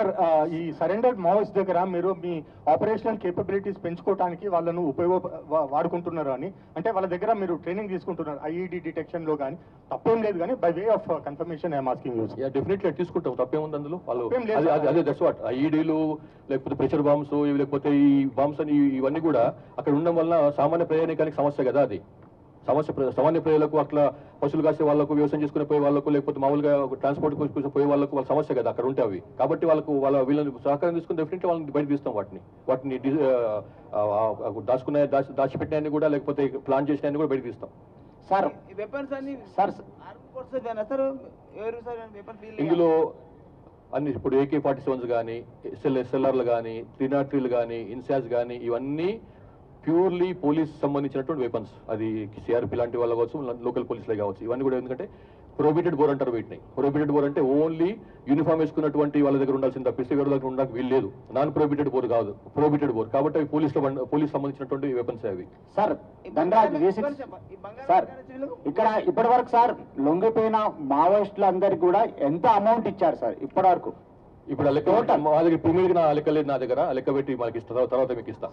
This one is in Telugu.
సార్ ఈ సరెండర్డ్ మావోయిస్ట్ దగ్గర మీరు మీ ఆపరేషనల్ కేపబిలిటీస్ పెంచుకోవడానికి వాళ్ళను వాడుకుంటున్నారు అని, అంటే వాళ్ళ దగ్గర మీరు ట్రైనింగ్ తీసుకుంటున్నారు ఐఈడి డిటెక్షన్ లో కానీ, తప్పేం లేదు కానీ by way of confirmation I'm asking you. Definitely తీసుకుంటాం, తప్పేముంది అందులో. వాళ్ళు తప్పేం లేదు. అదే దట్స్ వాట్ ఐఈడీలు లేకపోతే ప్రెషర్ బాంబ్స్ లేకపోతే ఈ బాంబ్స్ అని ఇవన్నీ కూడా అక్కడ ఉండడం వల్ల సామాన్య ప్రయాణికానికి సమస్య కదా. అది సామాన్య ప్రజలకు, అట్లా పశువులు కాసే వాళ్ళకు, వ్యవసాయం చేసుకునే పోయే వాళ్ళకు, లేకపోతే మామూలుగా ట్రాన్స్పోర్ట్ కోసం పోయే వాళ్ళకు వాళ్ళ సమస్య కదా అక్కడ ఉంటే అవి. కాబట్టి వీళ్ళని సహకారం తీసుకుని డెఫినెట్లీ వాళ్ళని బయట తీస్తాం. వాటిని దాచిపెట్టిన కూడా, లేకపోతే ప్లాన్ చేసిన కూడా బయట తీస్తాం. సార్ ఇందులో అన్ని ఇప్పుడు AK-47 కానీ, SLRలు కానీ, 303లు కానీ, ఇన్సాస్ కానీ, ఇవన్నీ ప్యూర్లీ పోలీస్ సంబంధించినటువంటి వెపన్స్. అది CRP లాంటి వాళ్ళు కావచ్చు, లోకల్ పోలీసులే కావచ్చు. ఇవన్నీ కూడా ఎందుకంటే ప్రొహిబిటెడ్ బోర్ అంటారు వీటిని. ప్రొహిబిటెడ్ బోర్ అంటే ఓన్లీ యూనిఫామ్ వేసుకున్నటువంటి వాళ్ళ దగ్గర ఉండాల్సింది తప్పిస్తే వేరే దగ్గర ఉండడానికి వీలు లేదు. నాన్ ప్రొహిబిటెడ్ బోర్ కాదు, ప్రొహిబిటెడ్ బోర్. కాబట్టి అవి పోలీస్ సంబంధించినటువంటి వెపన్స్ అవి. సార్ ధనరాజ్ సార్, ఇక్కడ ఇప్పటి వరకు సార్ లొంగిపోయిన మావోయిస్టులు అందరికి కూడా ఎంత అమౌంట్ ఇచ్చారు సార్ ఇప్పటి వరకు? ఇప్పుడు ఆ లెక్క మా దగ్గర ఇప్పుడు నా లెక్క లేదు, నా దగ్గర లెక్క పెట్టి మనకి ఇస్తా, తర్వాత మీకు ఇస్తా.